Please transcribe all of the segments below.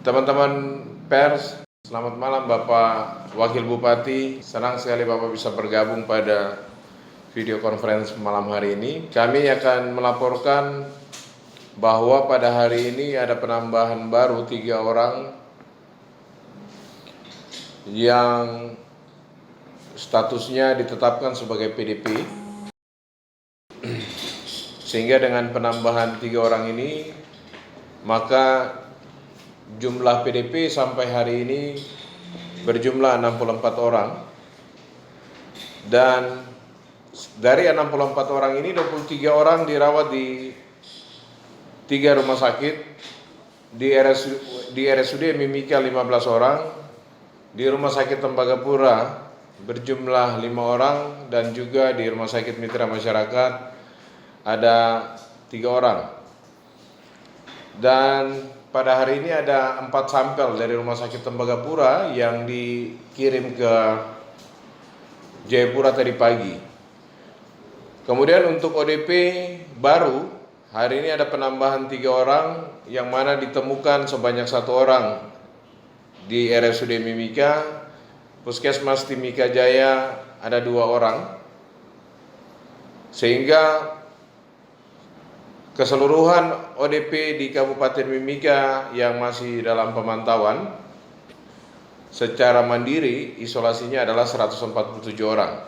Teman-teman pers, selamat malam Bapak Wakil Bupati. Senang sekali Bapak bisa bergabung pada video conference malam hari ini. Kami akan melaporkan bahwa pada hari ini ada penambahan baru 3 orang yang statusnya ditetapkan sebagai PDP. Sehingga dengan penambahan 3 orang ini, maka jumlah PDP sampai hari ini berjumlah 64 orang. Dan dari 64 orang ini 23 orang dirawat di 3 rumah sakit. Di RSUD Mimika 15 orang, di Rumah Sakit Tembagapura berjumlah 5 orang, dan juga di Rumah Sakit Mitra Masyarakat ada 3 orang. Dan pada hari ini ada 4 sampel dari Rumah Sakit Tembagapura yang dikirim ke Jayapura tadi pagi. Kemudian untuk ODP baru, hari ini ada penambahan 3 orang, yang mana ditemukan sebanyak 1 orang di RSUD Mimika. Puskesmas Timika Jaya ada 2 orang, sehingga keseluruhan ODP di Kabupaten Mimika yang masih dalam pemantauan secara mandiri isolasinya adalah 147 orang.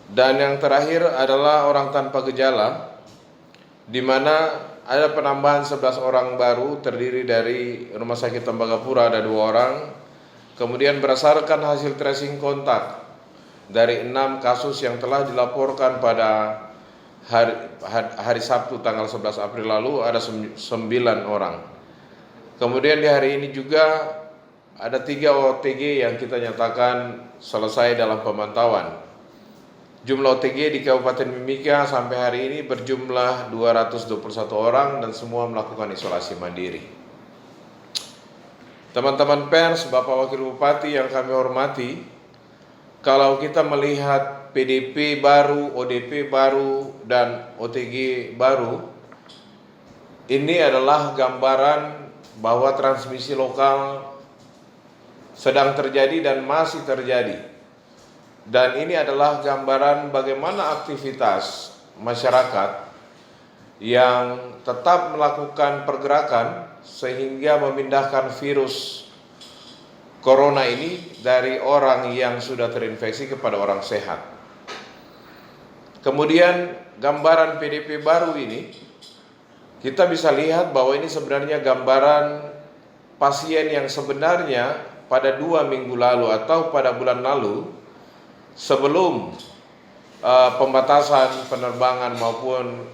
Dan yang terakhir adalah orang tanpa gejala, di mana ada penambahan 11 orang baru, terdiri dari Rumah Sakit Tembagapura ada 2 orang. Kemudian berdasarkan hasil tracing kontak dari 6 kasus yang telah dilaporkan pada hari Sabtu tanggal 11 April lalu, ada 9 orang. Kemudian di hari ini juga ada 3 OTG yang kita nyatakan selesai dalam pemantauan. Jumlah OTG di Kabupaten Mimika sampai hari ini berjumlah 221 orang dan semua melakukan isolasi mandiri. Teman-teman pers, Bapak Wakil Bupati yang kami hormati, kalau kita melihat PDP baru, ODP baru, dan OTG baru, ini adalah gambaran bahwa transmisi lokal sedang terjadi dan masih terjadi. Dan ini adalah gambaran bagaimana aktivitas masyarakat yang tetap melakukan pergerakan sehingga memindahkan virus corona ini dari orang yang sudah terinfeksi kepada orang sehat. Kemudian gambaran PDP baru ini, kita bisa lihat bahwa ini sebenarnya gambaran pasien yang sebenarnya pada 2 minggu lalu atau pada bulan lalu, sebelum pembatasan penerbangan maupun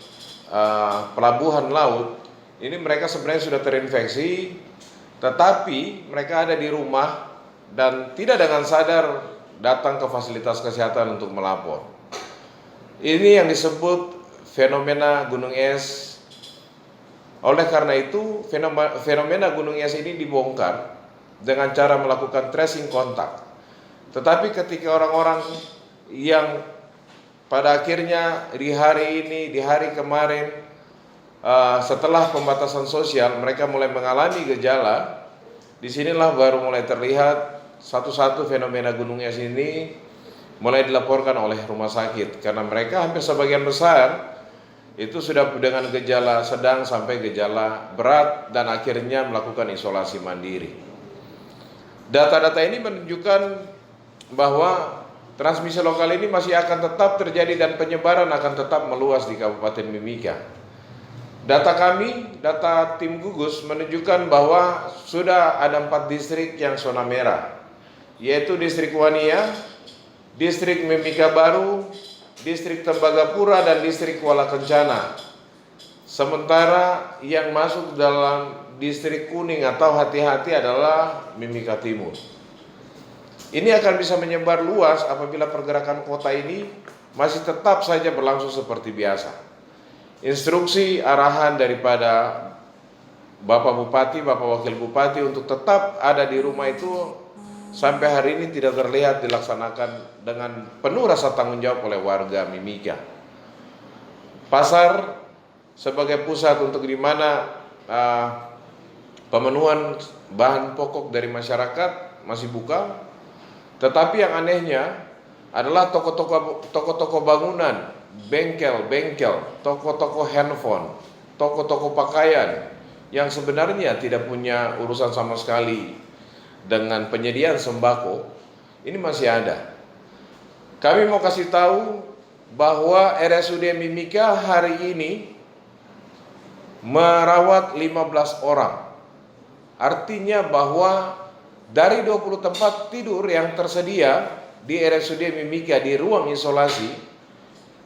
pelabuhan laut, ini mereka sebenarnya sudah terinfeksi, tetapi mereka ada di rumah dan tidak dengan sadar datang ke fasilitas kesehatan untuk melapor. Ini yang disebut fenomena gunung es. Oleh karena itu, fenomena gunung es ini dibongkar dengan cara melakukan tracing kontak. Tetapi ketika orang-orang yang pada akhirnya di hari ini, di hari kemarin, setelah pembatasan sosial, mereka mulai mengalami gejala, disinilah baru mulai terlihat satu-satu fenomena gunung es ini mulai dilaporkan oleh rumah sakit, karena mereka hampir sebagian besar itu sudah dengan gejala sedang sampai gejala berat dan akhirnya melakukan isolasi mandiri. Data-data ini menunjukkan bahwa transmisi lokal ini masih akan tetap terjadi dan penyebaran akan tetap meluas di Kabupaten Mimika. Data kami, data tim gugus menunjukkan bahwa sudah ada 4 distrik yang zona merah, yaitu Distrik Wania, Distrik Mimika Baru, Distrik Tembagapura, dan Distrik Kuala Kencana. Sementara yang masuk dalam Distrik Kuning atau hati-hati adalah Mimika Timur. Ini akan bisa menyebar luas apabila pergerakan kota ini masih tetap saja berlangsung seperti biasa. Instruksi arahan daripada Bapak Bupati, Bapak Wakil Bupati untuk tetap ada di rumah itu sampai hari ini tidak terlihat dilaksanakan dengan penuh rasa tanggung jawab oleh warga Mimika. Pasar sebagai pusat untuk di mana pemenuhan bahan pokok dari masyarakat masih buka. Tetapi yang anehnya adalah toko-toko bangunan, bengkel-bengkel, toko-toko handphone, toko-toko pakaian yang sebenarnya tidak punya urusan sama sekali dengan penyediaan sembako, ini masih ada. Kami mau kasih tahu bahwa RSUD Mimika hari ini merawat 15 orang. Artinya bahwa dari 20 tempat tidur yang tersedia di RSUD Mimika di ruang isolasi,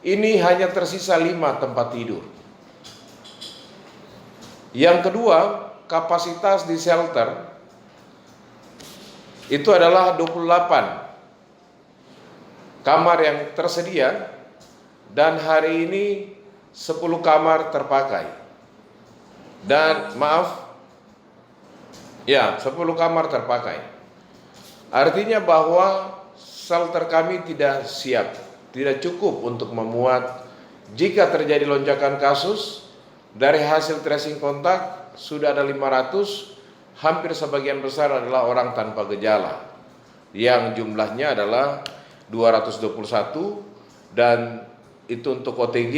ini hanya tersisa 5 tempat tidur. Yang kedua, kapasitas di shelter itu adalah 28 kamar yang tersedia, dan hari ini 10 kamar terpakai. Dan 10 kamar terpakai. Artinya bahwa shelter kami tidak siap, tidak cukup untuk memuat jika terjadi lonjakan kasus. Dari hasil tracing kontak sudah ada 500, hampir sebagian besar adalah orang tanpa gejala, yang jumlahnya adalah 221, dan itu untuk OTG,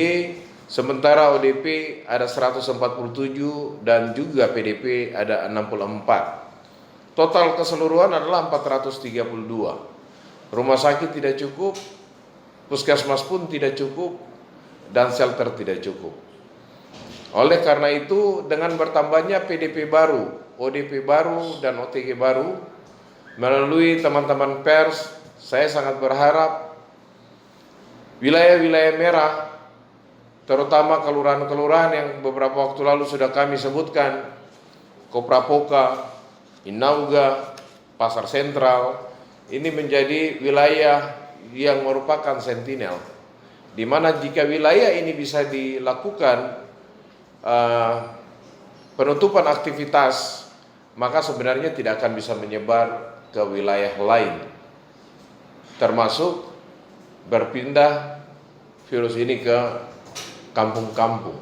sementara ODP ada 147 dan juga PDP ada 64. Total keseluruhan adalah 432. Rumah sakit tidak cukup, puskesmas pun tidak cukup, dan shelter tidak cukup. Oleh karena itu, dengan bertambahnya PDP baru, ODP baru, dan OTG baru, melalui teman-teman pers, saya sangat berharap wilayah-wilayah merah, terutama kelurahan-kelurahan yang beberapa waktu lalu sudah kami sebutkan, Koprapoka, Inauga, Pasar Sentral, ini menjadi wilayah yang merupakan sentinel, di mana jika wilayah ini bisa dilakukan penutupan aktivitas, maka sebenarnya tidak akan bisa menyebar ke wilayah lain, termasuk berpindah virus ini ke kampung-kampung,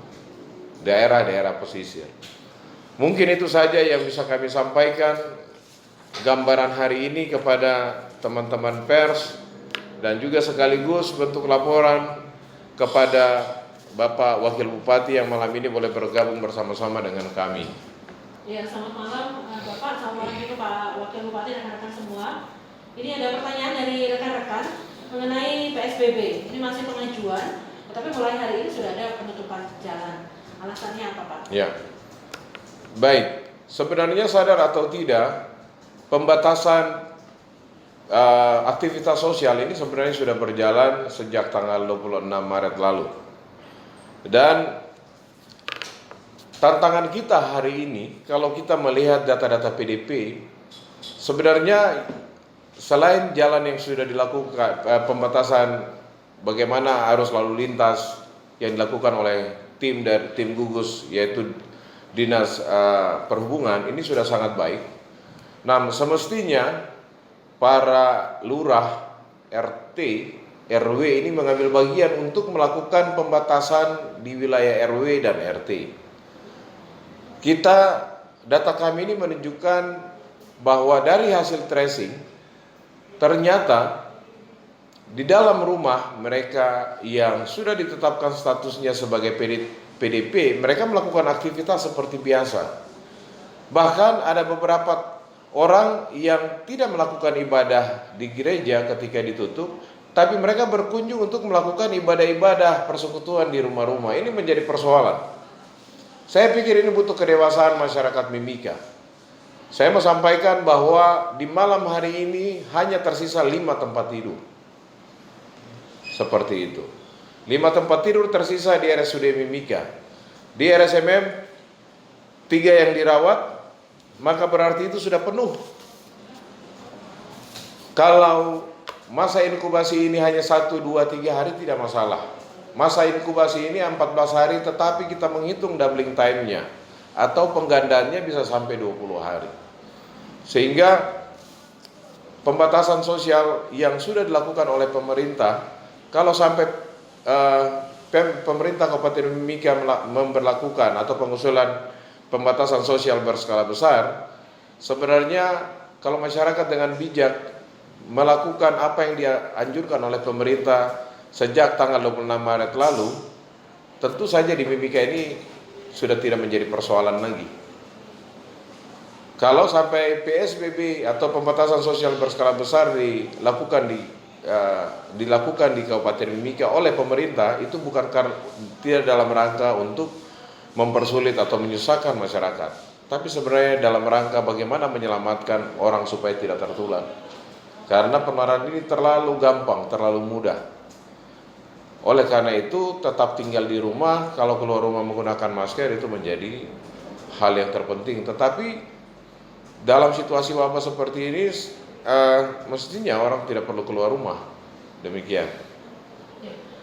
daerah-daerah pesisir. Mungkin itu saja yang bisa kami sampaikan gambaran hari ini kepada teman-teman pers, dan juga sekaligus bentuk laporan kepada Bapak Wakil Bupati yang malam ini boleh bergabung bersama-sama dengan kami. Ya, selamat malam Bapak, assalamualaikum Pak Wakil Bupati dan rekan-rekan semua. Ini ada pertanyaan dari rekan-rekan mengenai PSBB. Ini masih pengajuan, tetapi mulai hari ini sudah ada penutupan jalan. Alasannya apa Pak? Ya, baik. Sebenarnya sadar atau tidak, pembatasan aktivitas sosial ini sebenarnya sudah berjalan sejak tanggal 26 Maret lalu. Dan tantangan kita hari ini, kalau kita melihat data-data PDP, sebenarnya selain jalan yang sudah dilakukan, pembatasan bagaimana arus lalu lintas yang dilakukan oleh tim dari tim gugus, yaitu Dinas Perhubungan, ini sudah sangat baik. Nah, semestinya para lurah, RT, RW ini mengambil bagian untuk melakukan pembatasan di wilayah RW dan RT. Data kami ini menunjukkan bahwa dari hasil tracing, ternyata di dalam rumah mereka yang sudah ditetapkan statusnya sebagai PDP, mereka melakukan aktivitas seperti biasa. Bahkan ada beberapa orang yang tidak melakukan ibadah di gereja ketika ditutup, tapi mereka berkunjung untuk melakukan ibadah-ibadah persekutuan di rumah-rumah. Ini menjadi persoalan. Saya pikir ini butuh kedewasaan masyarakat Mimika. Saya mau sampaikan bahwa di malam hari ini hanya tersisa 5 tempat tidur. Seperti itu. 5 tempat tidur tersisa di RSUD Mimika. Di RSMM 3 yang dirawat, maka berarti itu sudah penuh. Kalau masa inkubasi ini hanya 1, 2, 3 hari tidak masalah. Masa inkubasi ini 14 hari, tetapi kita menghitung doubling time-nya atau penggandaannya bisa sampai 20 hari. Sehingga pembatasan sosial yang sudah dilakukan oleh pemerintah, kalau sampai pemerintah Kabupaten Mimika memberlakukan atau pengusulan pembatasan sosial berskala besar, sebenarnya kalau masyarakat dengan bijak melakukan apa yang dianjurkan oleh pemerintah sejak tanggal 26 Maret lalu, tentu saja di Mimika ini sudah tidak menjadi persoalan lagi. Kalau sampai PSBB atau pembatasan sosial berskala besar dilakukan di Kabupaten Mimika oleh pemerintah, itu bukan karena tidak dalam rangka untuk mempersulit atau menyusahkan masyarakat, tapi sebenarnya dalam rangka bagaimana menyelamatkan orang supaya tidak tertular. Karena penularan ini terlalu gampang, terlalu mudah. Oleh karena itu tetap tinggal di rumah, kalau keluar rumah menggunakan masker itu menjadi hal yang terpenting. Tetapi dalam situasi wabah seperti ini mestinya orang tidak perlu keluar rumah. Demikian.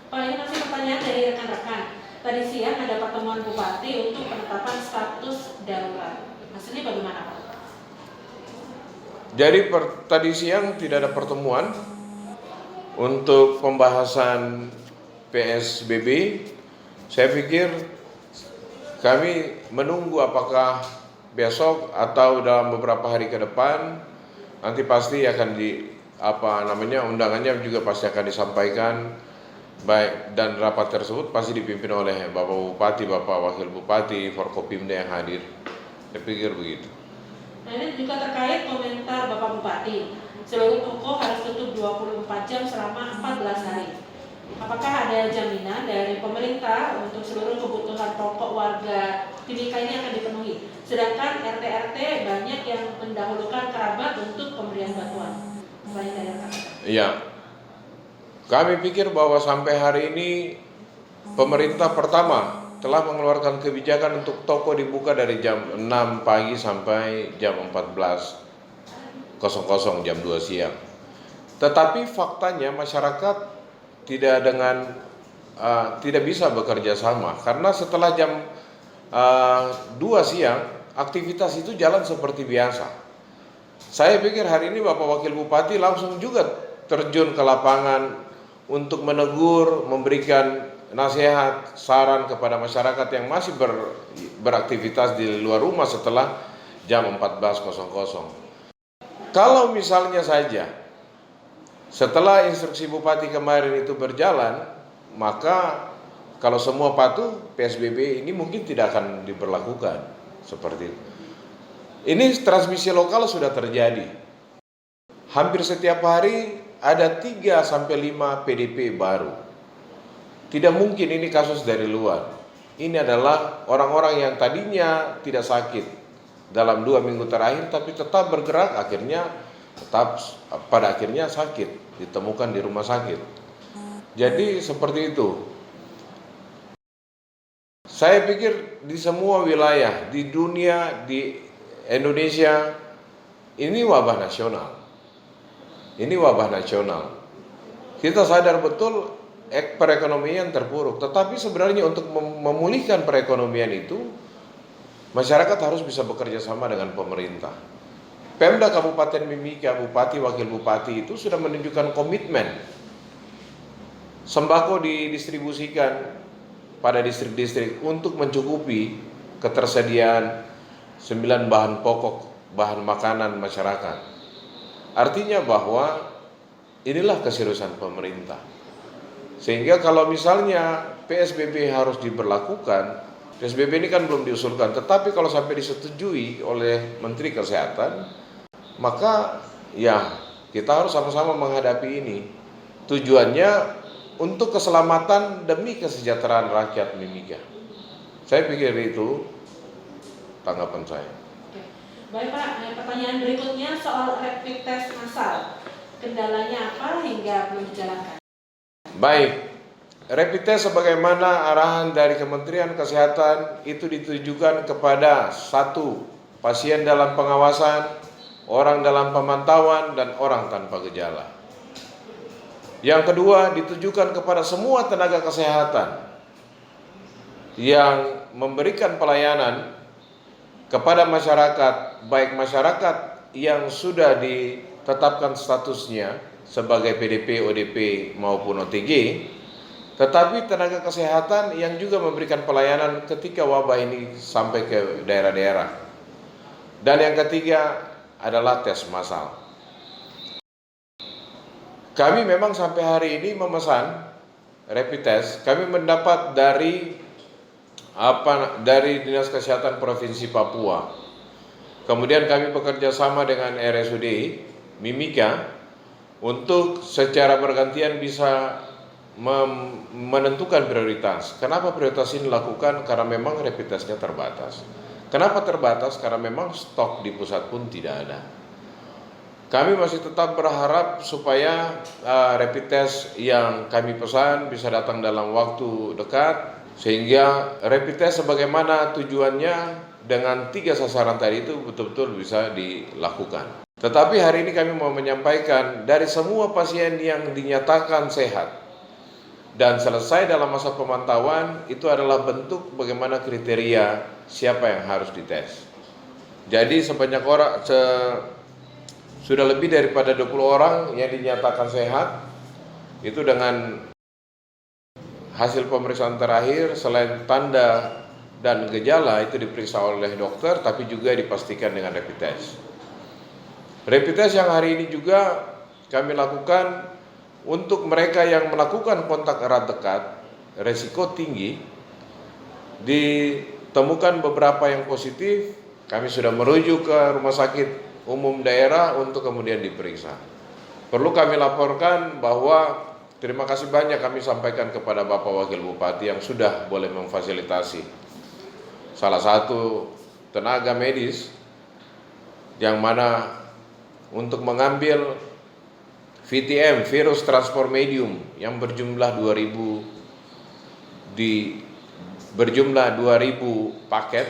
Pak, ini masih pertanyaan dari rekan-rekan. Tadi siang ada pertemuan Bupati untuk penetapan status darurat. Maksudnya bagaimana, Pak? Jadi tadi siang tidak ada pertemuan untuk pembahasan PSBB. Saya pikir kami menunggu apakah besok atau dalam beberapa hari ke depan nanti pasti akan undangannya juga pasti akan disampaikan, baik, dan rapat tersebut pasti dipimpin oleh Bapak Bupati, Bapak Wakil Bupati, Forkopimda yang hadir. Saya pikir begitu. Nah, ini juga terkait komentar Bapak Bupati, seluruh toko harus tutup 24 jam selama 14 hari. Apakah ada jaminan dari pemerintah untuk seluruh kebutuhan pokok warga Timika ini akan dipenuhi? Sedangkan RT-RT banyak yang mendahulukan kerabat untuk pemberian bantuan. Iya, kami pikir bahwa sampai hari ini pemerintah pertama telah mengeluarkan kebijakan untuk toko dibuka dari jam 6 pagi sampai jam 14.00, jam 2 siang. Tetapi faktanya masyarakat tidak bisa bekerja sama, karena setelah jam 2 siang aktivitas itu jalan seperti biasa. Saya pikir hari ini Bapak Wakil Bupati langsung juga terjun ke lapangan untuk menegur, memberikan nasihat, saran kepada masyarakat yang masih beraktivitas di luar rumah setelah jam 14.00. Kalau misalnya saja setelah instruksi Bupati kemarin itu berjalan, maka kalau semua patuh, PSBB ini mungkin tidak akan diberlakukan seperti itu. Ini transmisi lokal sudah terjadi. Hampir setiap hari ada 3-5 PDP baru. Tidak mungkin ini kasus dari luar. Ini adalah orang-orang yang tadinya tidak sakit dalam 2 minggu terakhir, tapi tetap bergerak, pada akhirnya sakit, ditemukan di rumah sakit. Jadi seperti itu. Saya pikir di semua wilayah di dunia, di Indonesia, ini wabah nasional. Ini wabah nasional. Kita sadar betul perekonomian terpuruk, tetapi sebenarnya untuk memulihkan perekonomian itu masyarakat harus bisa bekerja sama dengan pemerintah. Pemda Kabupaten Mimika, Bupati, Wakil Bupati itu sudah menunjukkan komitmen. Sembako didistribusikan pada distrik-distrik untuk mencukupi ketersediaan 9 bahan pokok, bahan makanan masyarakat. Artinya bahwa inilah keseriusan pemerintah. Sehingga kalau misalnya PSBB harus diberlakukan, PSBB ini kan belum diusulkan, tetapi kalau sampai disetujui oleh Menteri Kesehatan, maka ya kita harus sama-sama menghadapi ini. Tujuannya untuk keselamatan demi kesejahteraan rakyat Mimika. Saya pikir itu tanggapan saya. Baik Pak, pertanyaan berikutnya soal rapid test massal. Kendalanya apa hingga belum dijalankan? Baik, rapid test sebagaimana arahan dari Kementerian Kesehatan itu ditujukan kepada 1. Pasien dalam pengawasan, orang dalam pemantauan, dan orang tanpa gejala. Yang kedua, ditujukan kepada semua tenaga kesehatan yang memberikan pelayanan kepada masyarakat, baik masyarakat yang sudah ditetapkan statusnya sebagai PDP, ODP maupun OTG, tetapi tenaga kesehatan yang juga memberikan pelayanan ketika wabah ini sampai ke daerah-daerah. Dan yang ketiga adalah tes massal. Kami memang sampai hari ini memesan rapid test. Kami mendapat dari Dinas Kesehatan Provinsi Papua. Kemudian kami bekerja sama dengan RSUD Mimika untuk secara bergantian bisa menentukan prioritas. Kenapa prioritas ini dilakukan? Karena memang rapid testnya terbatas. Kenapa terbatas? Karena memang stok di pusat pun tidak ada. Kami masih tetap berharap supaya rapid test yang kami pesan bisa datang dalam waktu dekat, sehingga rapid test sebagaimana tujuannya dengan 3 sasaran tadi itu betul-betul bisa dilakukan. Tetapi hari ini kami mau menyampaikan dari semua pasien yang dinyatakan sehat dan selesai dalam masa pemantauan, itu adalah bentuk bagaimana kriteria siapa yang harus dites. Jadi sudah lebih daripada 20 orang yang dinyatakan sehat, itu dengan hasil pemeriksaan terakhir selain tanda dan gejala itu diperiksa oleh dokter, tapi juga dipastikan dengan rapid test. Rapid test yang hari ini juga kami lakukan untuk mereka yang melakukan kontak erat dekat, resiko tinggi, ditemukan beberapa yang positif, kami sudah merujuk ke rumah sakit umum daerah untuk kemudian diperiksa. Perlu kami laporkan bahwa terima kasih banyak kami sampaikan kepada Bapak Wakil Bupati yang sudah boleh memfasilitasi salah satu tenaga medis yang mana untuk mengambil VTM, virus transport medium, yang berjumlah 2.000 paket,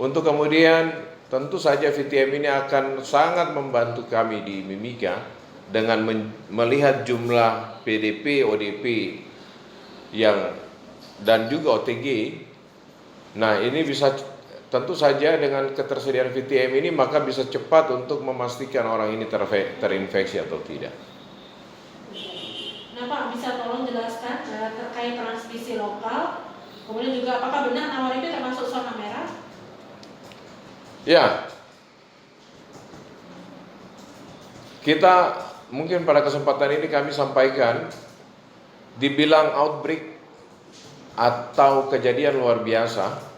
untuk kemudian tentu saja VTM ini akan sangat membantu kami di Mimika dengan melihat jumlah PDP, ODP dan juga OTG. Nah, ini bisa tentu saja dengan ketersediaan VTM ini maka bisa cepat untuk memastikan orang ini terinfeksi atau tidak. Nah Pak, bisa tolong jelaskan terkait transmisi lokal, kemudian juga apakah benar Nawaripi termasuk zona merah? Ya, kita mungkin pada kesempatan ini kami sampaikan, dibilang outbreak atau kejadian luar biasa,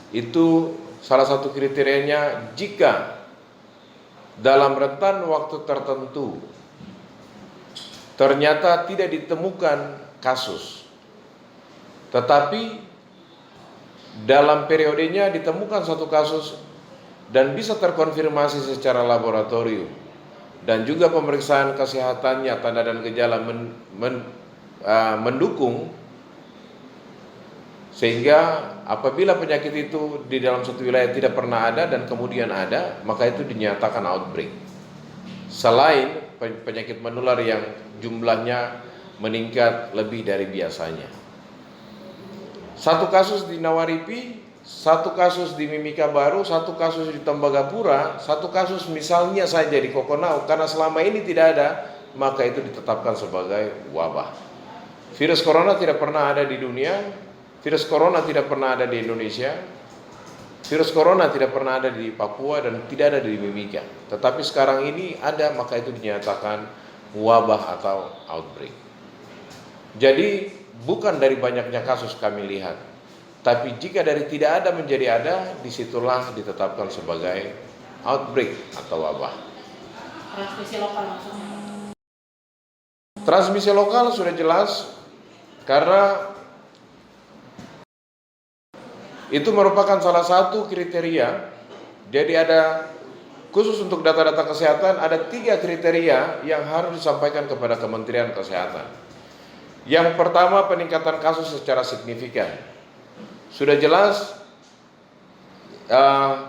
itu salah satu kriterianya jika dalam rentan waktu tertentu ternyata tidak ditemukan kasus, tetapi dalam periodenya ditemukan satu kasus dan bisa terkonfirmasi secara laboratorium dan juga pemeriksaan kesehatannya, tanda dan gejala mendukung, sehingga apabila penyakit itu di dalam satu wilayah tidak pernah ada dan kemudian ada, maka itu dinyatakan outbreak. Selain penyakit menular yang jumlahnya meningkat lebih dari biasanya. Satu kasus di Nawaripi, satu kasus di Mimika Baru, satu kasus di Tembagapura, satu kasus misalnya saja di Kokonau, karena selama ini tidak ada, maka itu ditetapkan sebagai wabah. Virus corona tidak pernah ada di dunia. Virus corona tidak pernah ada di Indonesia, virus corona tidak pernah ada di Papua dan tidak ada di Mimika. Tetapi sekarang ini ada, maka itu dinyatakan wabah atau outbreak. Jadi bukan dari banyaknya kasus kami lihat, tapi jika dari tidak ada menjadi ada, disitulah ditetapkan sebagai outbreak atau wabah. Transmisi lokal maksudnya? Transmisi lokal sudah jelas, karena itu merupakan salah satu kriteria. Jadi ada khusus untuk data-data kesehatan, ada 3 kriteria yang harus disampaikan kepada Kementerian Kesehatan. Yang pertama, peningkatan kasus secara signifikan. Sudah jelas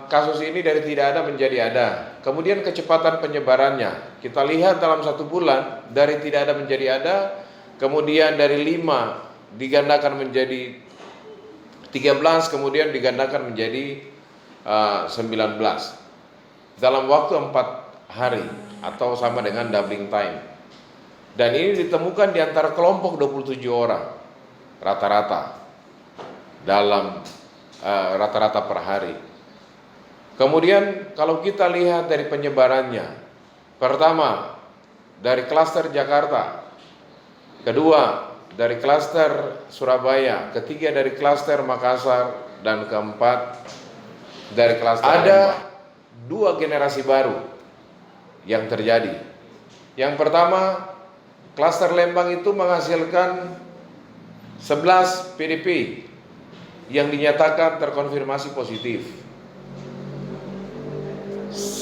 kasus ini dari tidak ada menjadi ada. Kemudian kecepatan penyebarannya, kita lihat dalam 1 bulan dari tidak ada menjadi ada, kemudian dari 5 digandakan menjadi 13, kemudian digandakan menjadi 19 dalam waktu 4 hari atau sama dengan doubling time. Dan ini ditemukan di antara kelompok 27 orang rata-rata dalam rata-rata per hari. Kemudian kalau kita lihat dari penyebarannya, pertama dari klaster Jakarta, kedua dari klaster Surabaya, ketiga dari klaster Makassar, dan keempat dari klaster ada dua generasi baru yang terjadi. Yang pertama, klaster Lembang itu menghasilkan 11 PDP yang dinyatakan terkonfirmasi positif.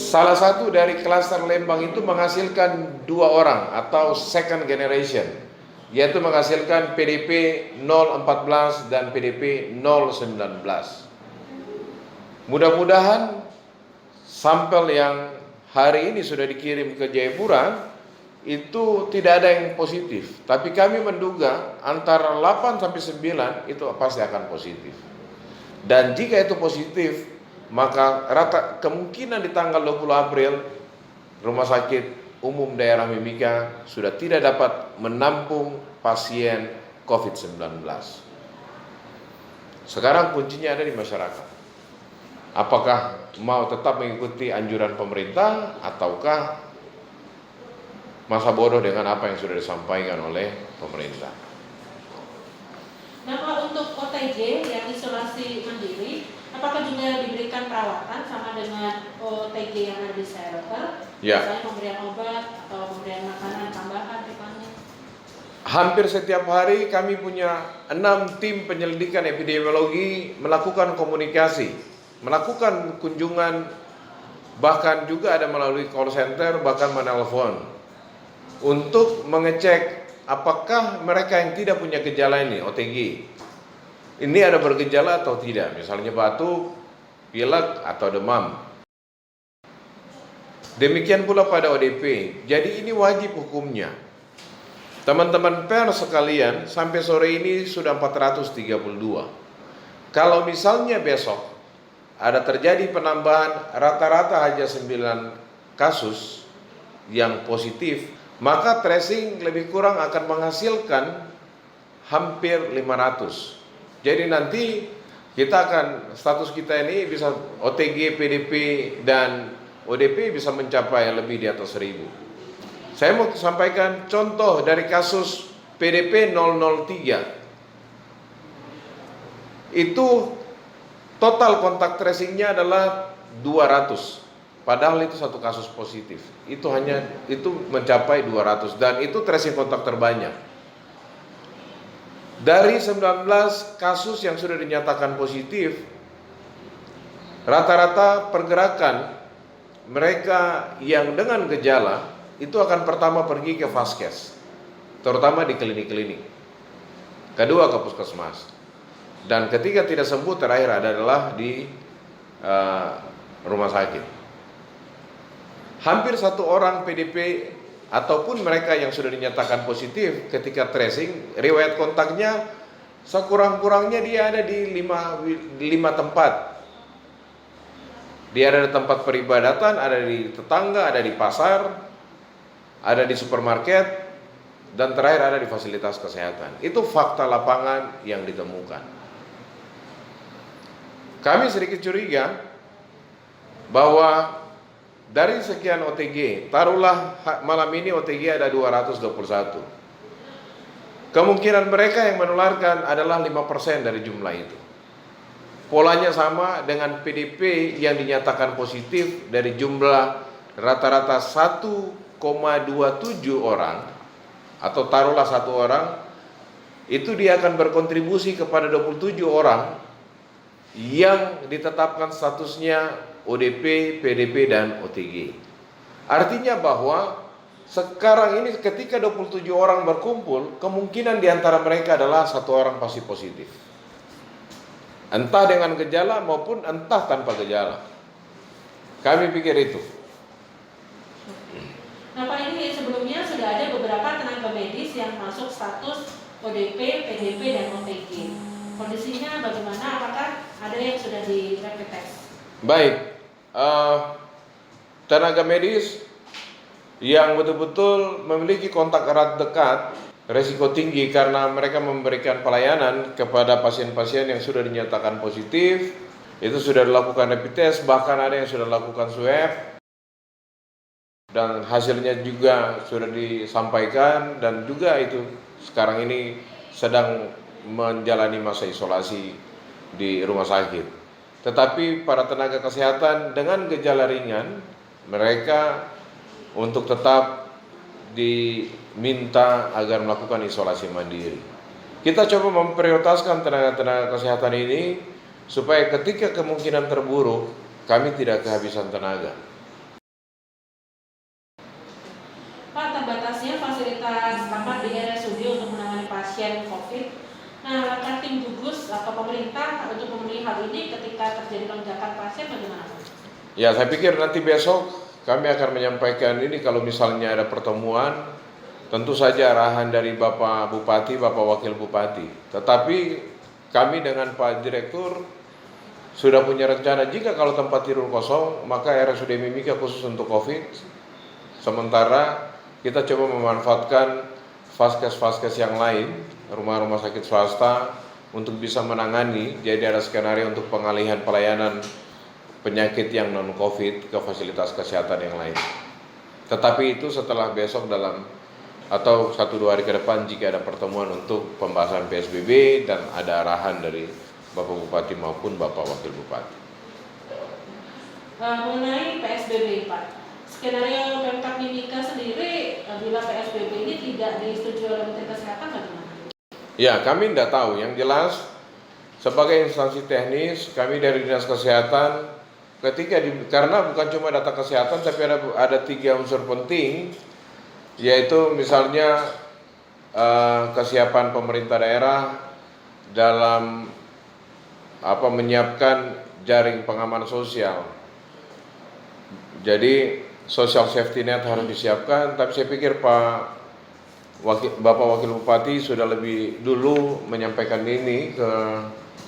Salah satu dari klaster Lembang itu menghasilkan 2 orang atau second generation, yaitu menghasilkan PDP 014 dan PDP 019. Mudah-mudahan sampel yang hari ini sudah dikirim ke Jayapura itu tidak ada yang positif, tapi kami menduga antara 8 sampai 9 itu pasti akan positif. Dan jika itu positif, maka kemungkinan di tanggal 20 April Rumah Sakit Umum Daerah Mimika sudah tidak dapat menampung pasien COVID-19. Sekarang kuncinya ada di masyarakat. Apakah mau tetap mengikuti anjuran pemerintah ataukah masa bodoh dengan apa yang sudah disampaikan oleh pemerintah? Nah, kalau untuk OTG yang isolasi mandiri, apakah juga diberikan perawatan sama dengan OTG yang ada di shelter? Ya. Misalnya pemberian obat atau pemberian makanan tambahan misalnya? Hampir setiap hari kami punya 6 tim penyelidikan epidemiologi melakukan komunikasi, melakukan kunjungan, bahkan juga ada melalui call center, bahkan menelpon untuk mengecek apakah mereka yang tidak punya gejala ini, OTG, ini ada bergejala atau tidak, misalnya batuk, pilek, atau demam. Demikian pula pada ODP. Jadi ini wajib hukumnya. Teman-teman pers sekalian, sampai sore ini sudah 432. Kalau misalnya besok ada terjadi penambahan rata-rata hanya 9 kasus yang positif, maka tracing lebih kurang akan menghasilkan hampir 500. Jadi nanti kita akan, status kita ini bisa OTG, PDP, dan ODP bisa mencapai lebih di atas 1000. Saya mau sampaikan contoh dari kasus PDP 003. Itu total kontak tracingnya adalah 200. Padahal itu satu kasus positif. Itu mencapai 200 dan itu tracing kontak terbanyak. Dari 19 kasus yang sudah dinyatakan positif, rata-rata pergerakan mereka yang dengan gejala itu akan pertama pergi ke vaskes, terutama di klinik-klinik. Kedua ke puskesmas. Dan ketiga tidak sembuh, terakhir adalah di rumah sakit. Hampir 1 orang PDP ataupun mereka yang sudah dinyatakan positif ketika tracing, riwayat kontaknya sekurang-kurangnya dia ada di 5 tempat. Dia ada di tempat peribadatan, ada di tetangga, ada di pasar, ada di supermarket, dan terakhir ada di fasilitas kesehatan. Itu fakta lapangan yang ditemukan. Kami sedikit curiga bahwa dari sekian OTG, taruhlah malam ini OTG ada 221. Kemungkinan mereka yang menularkan adalah 5% dari jumlah itu. Polanya sama dengan PDP yang dinyatakan positif dari jumlah rata-rata 1,27 orang, atau taruhlah 1 orang, itu dia akan berkontribusi kepada 27 orang yang ditetapkan statusnya ODP, PDP, dan OTG. Artinya bahwa sekarang ini ketika 27 orang berkumpul, kemungkinan di antara mereka adalah 1 orang pasti positif. Entah dengan gejala maupun entah tanpa gejala. Kami pikir itu. Nah Pak, ini sebelumnya sudah ada beberapa tenaga medis yang masuk status ODP, PDP, dan OTG. Kondisinya bagaimana? Apakah ada yang sudah di rapid test? Baik, tenaga medis yang betul-betul memiliki kontak erat dekat, resiko tinggi karena mereka memberikan pelayanan kepada pasien-pasien yang sudah dinyatakan positif, itu sudah dilakukan rapid test, bahkan ada yang sudah dilakukan swab, dan hasilnya juga sudah disampaikan, dan juga itu sekarang ini sedang menjalani masa isolasi di rumah sakit. Tetapi para tenaga kesehatan dengan gejala ringan, mereka untuk tetap diminta agar melakukan isolasi mandiri. Kita coba memprioritaskan tenaga-tenaga kesehatan ini supaya ketika kemungkinan terburuk, kami tidak kehabisan tenaga. Pak, terbatasnya fasilitas kamar di RSUD untuk menangani pasien COVID. Nah, langkah tim gugus atau pemerintah untuk memenuhi hal ini ketika terjadi lonjakan pasien bagaimana, Pak? Ya, saya pikir nanti besok kami akan menyampaikan ini kalau misalnya ada pertemuan, tentu saja arahan dari Bapak Bupati, Bapak Wakil Bupati. Tetapi kami dengan Pak Direktur sudah punya rencana jika kalau tempat tidur kosong, maka RSUD Mimika khusus untuk COVID. Sementara kita coba memanfaatkan vaskes-vaskes yang lain, rumah-rumah sakit swasta untuk bisa menangani. Jadi ada skenario untuk pengalihan pelayanan penyakit yang non-COVID ke fasilitas kesehatan yang lain. Tetapi itu setelah besok dalam atau 1-2 hari ke depan jika ada pertemuan untuk pembahasan PSBB dan ada arahan dari Bapak Bupati maupun Bapak Wakil Bupati. Mengenai PSBB, Pak, skenario Pemkab Mimika sendiri bila PSBB ini tidak disetujui oleh Menteri Kesehatan bagaimana? Ya, kami tidak tahu. Yang jelas sebagai instansi teknis kami dari Dinas Kesehatan karena bukan cuma data kesehatan tapi ada 3 unsur penting, yaitu misalnya kesiapan pemerintah daerah dalam menyiapkan jaring pengaman sosial. Jadi social safety net harus disiapkan, tapi saya pikir Bapak Wakil Bupati sudah lebih dulu menyampaikan ini ke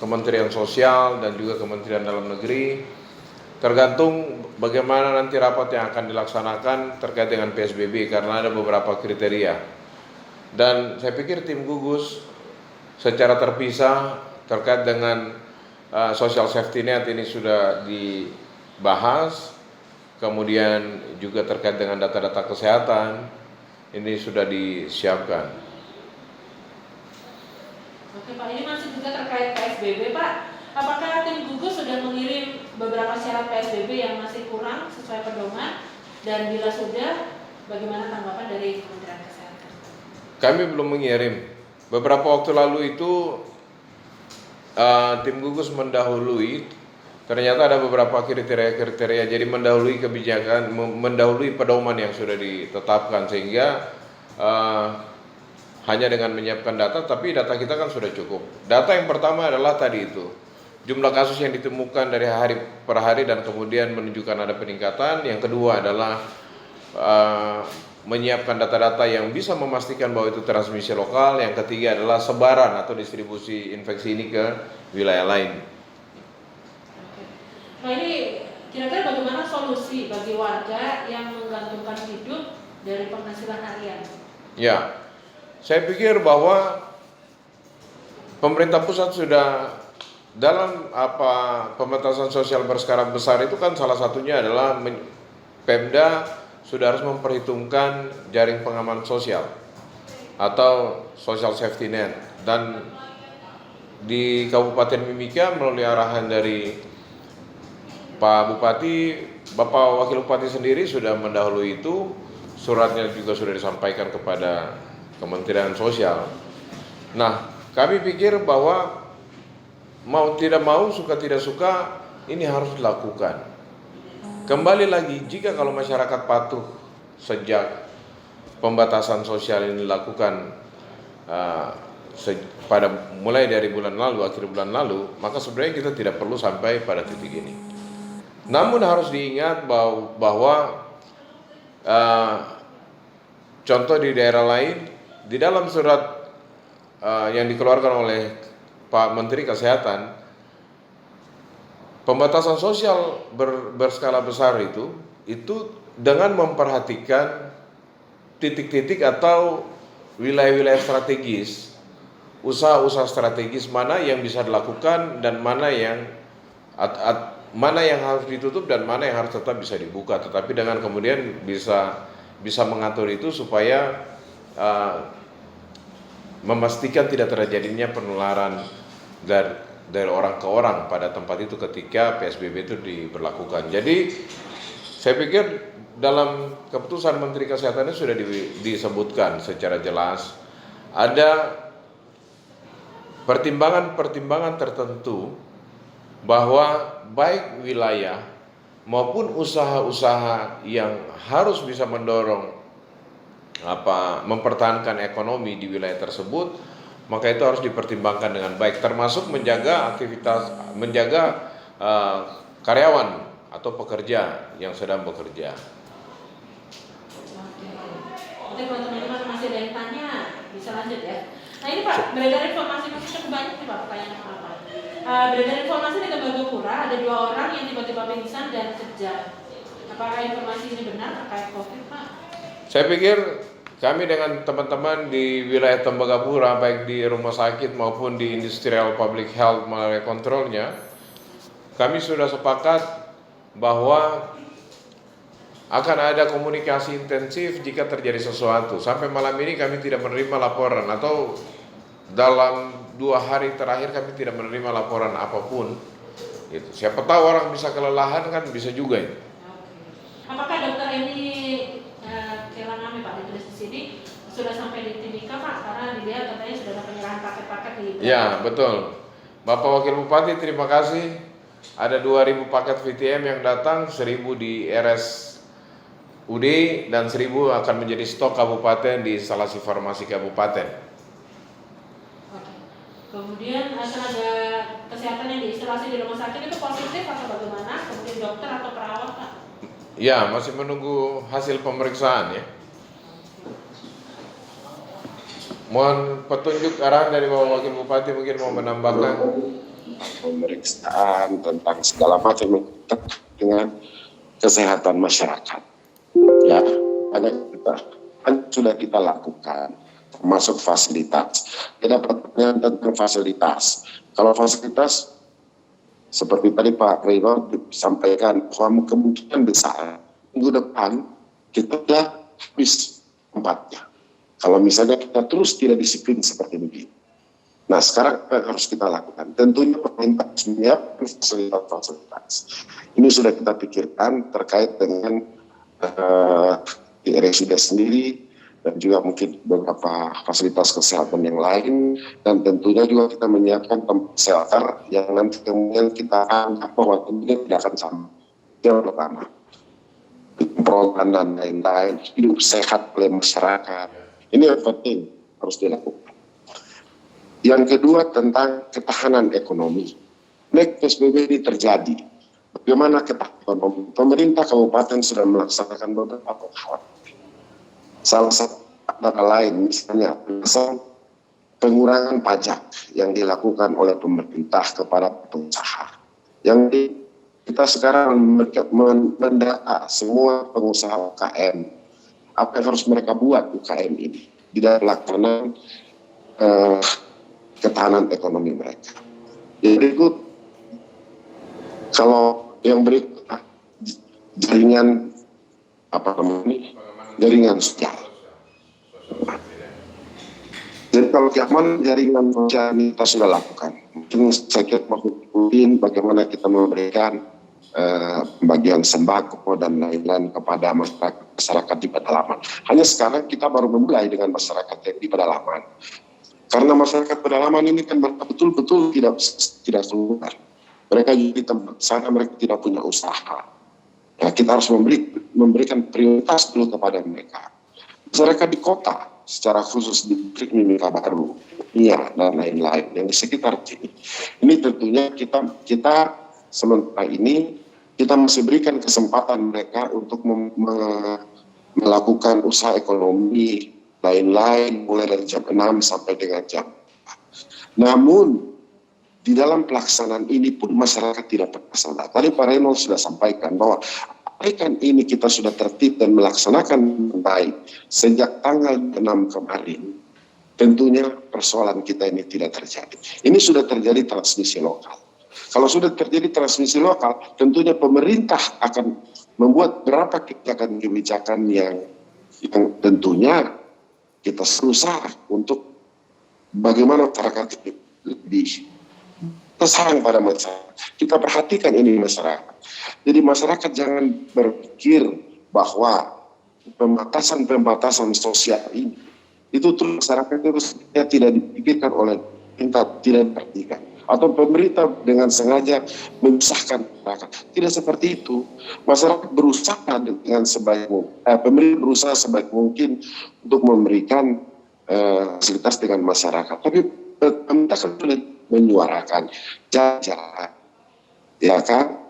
Kementerian Sosial dan juga Kementerian Dalam Negeri. Tergantung bagaimana nanti rapat yang akan dilaksanakan terkait dengan PSBB karena ada beberapa kriteria. Dan saya pikir tim gugus secara terpisah terkait dengan social safety net ini sudah dibahas. Kemudian juga terkait dengan data-data kesehatan ini sudah disiapkan. Oke Pak, ini masih juga terkait PSBB Pak. Apakah tim gugus sudah mengirim beberapa syarat PSBB yang masih kurang sesuai pedoman? Dan bila sudah, bagaimana tanggapan dari Kementerian Kesehatan? Kami belum mengirim. Beberapa waktu lalu itu tim gugus mendahului. Ternyata ada beberapa kriteria, jadi mendahului kebijakan, mendahului pedoman yang sudah ditetapkan sehingga hanya dengan menyiapkan data, tapi data kita kan sudah cukup. Data yang pertama adalah tadi itu. Jumlah kasus yang ditemukan dari hari per hari dan kemudian menunjukkan ada peningkatan. Yang kedua adalah menyiapkan data-data yang bisa memastikan bahwa itu transmisi lokal. Yang ketiga adalah sebaran atau distribusi infeksi ini ke wilayah lain. Oke. Nah ini kira-kira bagaimana solusi bagi warga yang menggantungkan hidup dari penghasilan harian? Ya, saya pikir bahwa pemerintah pusat sudah dalam pembatasan sosial berskala besar itu kan salah satunya adalah Pemda sudah harus memperhitungkan jaring pengaman sosial atau social safety net, dan di Kabupaten Mimika melalui arahan dari Pak Bupati, Bapak Wakil Bupati sendiri sudah mendahului itu, suratnya juga sudah disampaikan kepada Kementerian Sosial. Nah, kami pikir bahwa mau tidak mau, suka tidak suka, ini harus dilakukan. Kembali lagi, jika kalau masyarakat patuh sejak pembatasan sosial ini dilakukan pada mulai dari bulan lalu, akhir bulan lalu, maka sebenarnya kita tidak perlu sampai pada titik ini. Namun harus diingat bahwa contoh di daerah lain, di dalam surat yang dikeluarkan oleh Pak Menteri Kesehatan, pembatasan sosial berskala besar itu dengan memperhatikan titik-titik atau wilayah-wilayah strategis, usaha-usaha strategis mana yang bisa dilakukan dan mana yang harus ditutup dan mana yang harus tetap bisa dibuka, tetapi dengan kemudian bisa mengatur itu supaya memastikan tidak terjadinya penularan dari orang ke orang pada tempat itu ketika PSBB itu diberlakukan. Jadi saya pikir dalam keputusan Menteri Kesehatan ini sudah disebutkan secara jelas ada pertimbangan-pertimbangan tertentu bahwa baik wilayah maupun usaha-usaha yang harus bisa mendorong mempertahankan ekonomi di wilayah tersebut, maka itu harus dipertimbangkan dengan baik, termasuk menjaga karyawan atau pekerja yang sedang bekerja. Oke, kalau teman-teman masih ada yang tanya bisa lanjut ya. Nah ini Pak, beredar informasi cukup banyak nih Pak pertanyaan apa? Beredar informasi di Tembagapura ada 2 orang yang tiba-tiba pingsan dan kejang. Apakah informasi ini benar terkait COVID Pak? Saya pikir kami dengan teman-teman di wilayah Tembagapura, baik di rumah sakit maupun di Industrial Public Health Malaria Controlnya, kami sudah sepakat bahwa akan ada komunikasi intensif jika terjadi sesuatu. Sampai malam ini kami tidak menerima laporan, atau dalam 2 hari terakhir kami tidak menerima laporan apapun. Siapa tahu orang bisa kelelahan, kan bisa juga ini. Apakah dokter ini kehilangan Pak ditulis di sini sudah sampai di Timika Pak, karena dilihat katanya sudah ada penyerahan paket-paket di Ya betul, Bapak Wakil Bupati terima kasih. Ada 2.000 paket VTM yang datang, 1.000 di RSUD dan 1.000 akan menjadi stok kabupaten di instalasi farmasi kabupaten. Oke. Kemudian tenaga kesehatan yang diisolasi di rumah sakit itu positif atau bagaimana? Kemudian dokter atau perawat Pak? Ya, masih menunggu hasil pemeriksaan ya. Mohon petunjuk arahan dari Bapak Wakil Bupati, mungkin mau menambahkan. Pemeriksaan tentang segala macam dengan kesehatan masyarakat. Ya, sudah kita lakukan, termasuk fasilitas. Kita pertanyaan tentang fasilitas. Kalau fasilitas seperti tadi Pak Rino sampaikan, bahwa kemungkinan besar minggu depan kita sudah habis tempatnya. Kalau misalnya kita terus tidak disiplin seperti begini. Nah sekarang harus kita lakukan. Tentunya pemerintah menyiapkan fasilitas. Ini sudah kita pikirkan terkait dengan di RSUD sendiri dan juga mungkin beberapa fasilitas kesehatan yang lain, dan tentunya juga kita menyiapkan tempat shelter yang nanti kemudian kita anggap bahwa tentunya tidak akan sama. Yang pertama, penyemprotan dan lain-lain, hidup sehat oleh masyarakat. Ini yang penting harus dilakukan. Yang kedua tentang ketahanan ekonomi. PSBB ini terjadi. Bagaimana ketahanan ekonomi? Pemerintah kabupaten sudah melaksanakan beberapa hal. Salah satu antara lain misalnya pengurangan pajak yang dilakukan oleh pemerintah kepada pengusaha. Yang kita sekarang mendata semua pengusaha UKM. Apa yang harus mereka buat UKM ini di dalam pelaksanaan ketahanan ekonomi mereka. Yang berikut, kalau yang berikut jaringan jaringan sosial. Jadi kalau keamanan jaringan sosial kita sudah lakukan. Mungkin saya kira bagaimana kita memberikan pembagian sembako dan lain-lain kepada masyarakat di pedalaman. Hanya sekarang kita baru memulai dengan masyarakat yang di pedalaman. Karena masyarakat pedalaman ini kan betul-betul tidak keluar. Mereka di tempat sana mereka tidak punya usaha. Ya, kita harus memberikan prioritas dulu kepada mereka. Masyarakat di kota, secara khusus di distrik Mimika Baru, Iya dan lain-lain yang di sekitar sini. Ini tentunya kita sementara ini kita masih berikan kesempatan mereka untuk melakukan usaha ekonomi lain-lain mulai dari jam 6 sampai dengan jam 4. Namun di dalam pelaksanaan ini pun masyarakat tidak pernah sadar. Tadi Pak Reno sudah sampaikan bahwa sampaikan ini kita sudah tertib dan melaksanakan dengan baik sejak tanggal 6 kemarin, tentunya persoalan kita ini tidak terjadi. Ini sudah terjadi transmisi lokal. Kalau sudah terjadi transmisi lokal, tentunya pemerintah akan membuat berapa kebijakan yang tentunya kita berusaha untuk bagaimana masyarakat lebih sayang pada masyarakat. Kita perhatikan ini masyarakat. Jadi masyarakat jangan berpikir bahwa pembatasan sosial ini itu terus masyarakat itu tidak dipikirkan oleh pemerintah, tidak diperhatikan. Atau pemerintah dengan sengaja memisahkan masyarakat. Tidak seperti itu. Masyarakat berusaha dengan sebaik mungkin, pemerintah berusaha sebaik mungkin untuk memberikan fasilitas dengan masyarakat. Tapi pemerintah kan sudah menyuarakan jalan, ya kan,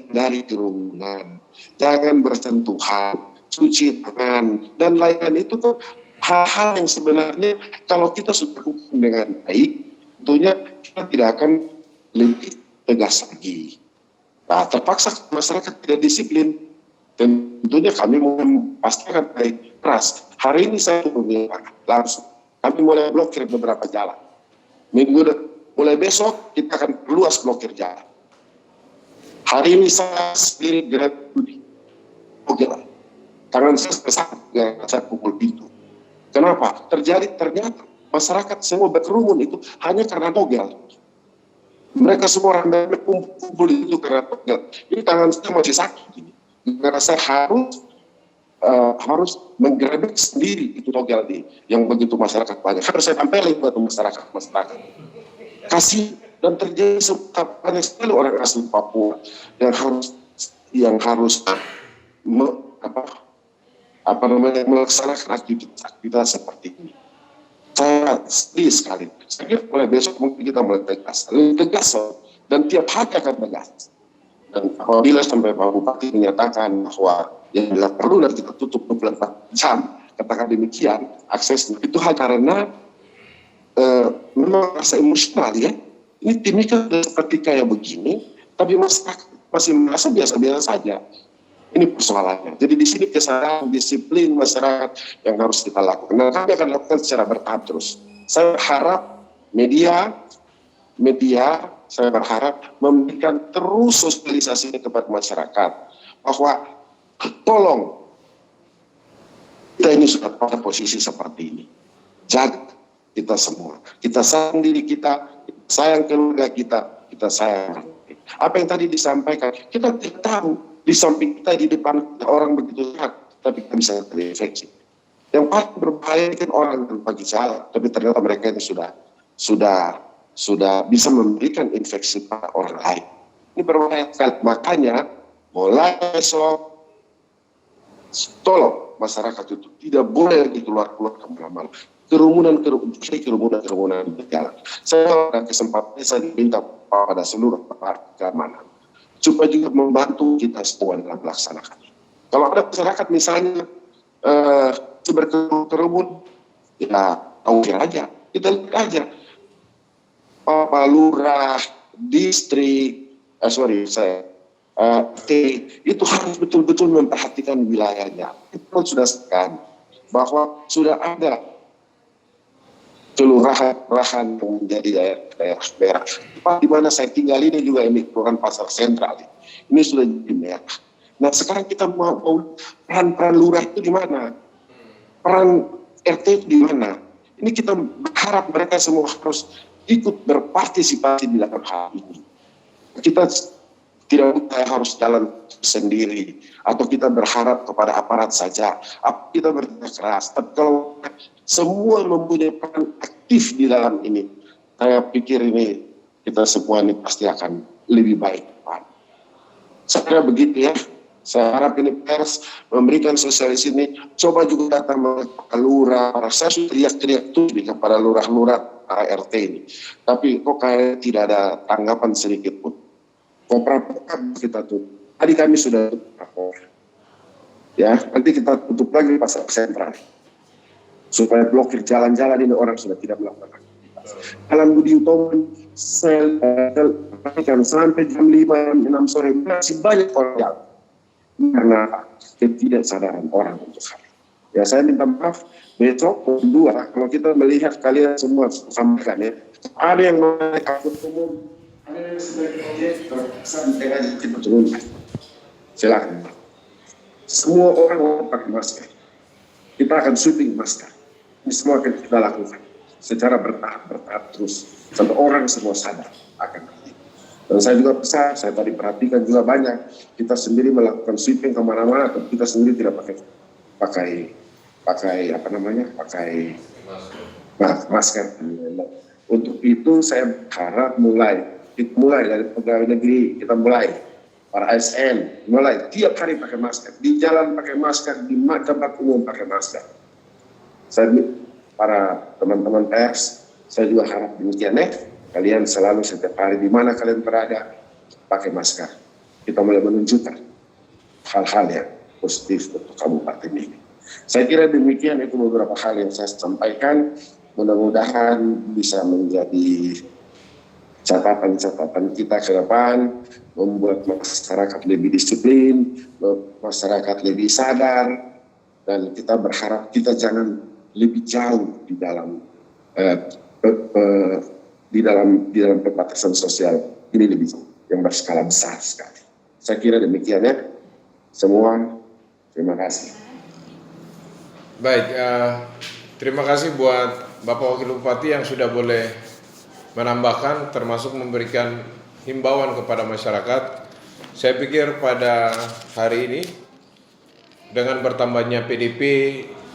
dari kerumunan, jangan bersentuhan, cuci tangan, dan lain-lain itu tuh hal-hal yang sebenarnya kalau kita sudah hukum dengan baik, tentunya kita tidak akan lebih tegas lagi. Nah, terpaksa masyarakat tidak disiplin, tentunya kami mau memastikan baik keras. Hari ini saya langsung, kami mulai blokir beberapa jalan. Mulai besok kita akan luas blokir jalan. Hari ini saya sendiri gerak budi. Oke lah. Tangan saya besar, saya pukul pintu. Kenapa? Ternyata masyarakat semua berkerumun itu hanya karena togel. Mereka semua orang kumpul itu karena togel. Ini tangan saya masih sakit ini. Karena saya harus menggerebek sendiri itu togel yang begitu masyarakat banyak. Harus saya tampilin buat masyarakat. Kasih dan terjadi banyak sekali orang asli Papua yang harus melaksanakan aktivitas seperti ini. Saya sedih sekali. Saya kira mulai besok mungkin kita mulai lebih tegas dan tiap hari akan tegas. Dan apabila sampai Pak Bupati menyatakan bahwa yang bila perlu dan kita tutup 24 jam, katakan demikian, akses itu hanya karena memang rasa emosional ya. Ini timika seperti kayak begini, tapi masyarakat masih merasa biasa-biasa saja. Ini persoalannya. Jadi di sini kesadaran disiplin masyarakat yang harus kita lakukan. Dan kami akan lakukan secara bertahap terus. Saya berharap media saya berharap memberikan terus sosialisasi kepada masyarakat bahwa tolong kita ini sudah pada posisi seperti ini. Jaga kita semua. Kita sayang diri kita sayang keluarga kita sayang. Apa yang tadi disampaikan, kita tidak tahu di samping kita, di depan kita orang begitu sehat, tapi kita bisa terinfeksi. Yang paling berbahaya kan orang tanpa gejala, tapi ternyata mereka ini sudah bisa memberikan infeksi pada orang lain. Ini berbahaya sekali. Makanya mulai besok tolong masyarakat itu tidak boleh lagi keluar kemana-mana. Kerumunan berjalan. Saya ada kesempatan saya diminta pada seluruh keamanan supaya juga membantu kita semua dalam melaksanakan. Kalau ada masyarakat misalnya berkerumun, ya tahu aja, kita lihat aja. Pak Lurah, distrik, itu harus betul-betul memperhatikan wilayahnya. Itu sudah sekan bahwa sudah ada kelurahan yang menjadi daerah merah. Di mana saya tinggal ini juga ini kelurahan Pasar Sentral. Ini sudah jadi merah. Nah sekarang kita mau peran lurah itu di mana? Peran RT itu di mana? Ini kita berharap mereka semua harus ikut berpartisipasi di dalam hal ini. Kita tidak harus jalan sendiri atau kita berharap kepada aparat saja. Kita bekerja keras. Tapi kalau semua mempunyai peran aktif di dalam ini, saya pikir ini kita semua ini pasti akan lebih baik. Saya kira begitu ya. Saya harap ini pers memberikan sosialis ini. Coba juga datang ke lurah. Saya sudah teriak-teriak tuh kepada lurah-lurah RT ini. Tapi kok kayak tidak ada tanggapan sedikit pun. Kooperatif kita tutup. Tadi kami sudah tutup. Ya, nanti kita tutup lagi Pasar Sentral. Supaya blokir jalan-jalan ini orang sudah tidak melakukan aktivitas. Jalan Budi Utomo sampai jam 5, 6 sore masih banyak orang jalan. karena ketidaksadaran orang untuk hal. Ya saya minta maaf, besok pukul 2 kalau kita melihat kalian semua sampaikan ya, ada yang naik angkut umum, ada yang sebagai objek terkesan dengan kita turunkan. Silakan. Semua orang pakai masker. Kita akan sweeping masker. Ini semua akan kita lakukan secara bertahap terus sampai orang semua sadar akan hal ini. Dan saya juga besar, saya tadi perhatikan juga banyak kita sendiri melakukan sweeping kemana-mana, tapi kita sendiri tidak pakai masker. Untuk itu saya harap mulai dari pegawai negeri, kita mulai para ASN mulai tiap hari pakai masker, di jalan pakai masker, di tempat umum pakai masker. Saya para teman-teman pers, saya juga harap demikian kalian selalu setiap hari di mana kalian berada pakai masker. Kita mulai menunjukkan hal-hal yang positif untuk kabupaten ini. Saya kira demikian, itu beberapa hal yang saya sampaikan. Mudah-mudahan bisa menjadi catatan-catatan kita ke depan, membuat masyarakat lebih disiplin, masyarakat lebih sadar, dan kita berharap kita jangan lebih jauh di dalam pembatasan sosial ini lebih yang berskala besar sekali. Saya kira demikian ya. Semua terima kasih. Baik, terima kasih buat Bapak Wakil Bupati yang sudah boleh menambahkan termasuk memberikan himbauan kepada masyarakat. Saya pikir pada hari ini dengan bertambahnya PDP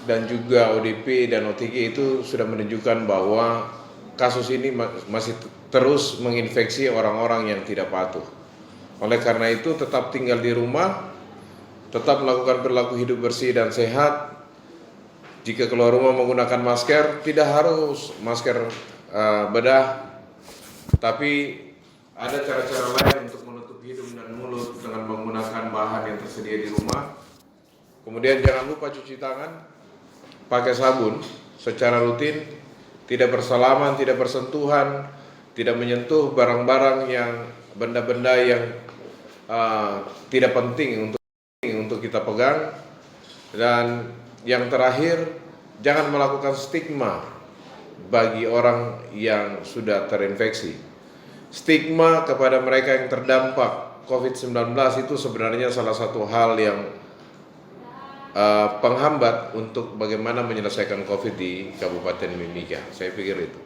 dan juga ODP dan OTG itu sudah menunjukkan bahwa kasus ini masih terus menginfeksi orang-orang yang tidak patuh. Oleh karena itu tetap tinggal di rumah, tetap melakukan perilaku hidup bersih dan sehat. Jika keluar rumah menggunakan masker, tidak harus masker bedah, tapi ada cara-cara lain untuk menutup hidung dan mulut dengan menggunakan bahan yang tersedia di rumah. Kemudian jangan lupa cuci tangan, pakai sabun secara rutin, tidak bersalaman, tidak bersentuhan, tidak menyentuh barang-barang yang benda-benda yang tidak penting untuk kita pegang. Dan yang terakhir, jangan melakukan stigma bagi orang yang sudah terinfeksi. Stigma kepada mereka yang terdampak COVID-19 itu sebenarnya salah satu hal yang penghambat untuk bagaimana menyelesaikan COVID di Kabupaten Mimika. Saya pikir itu.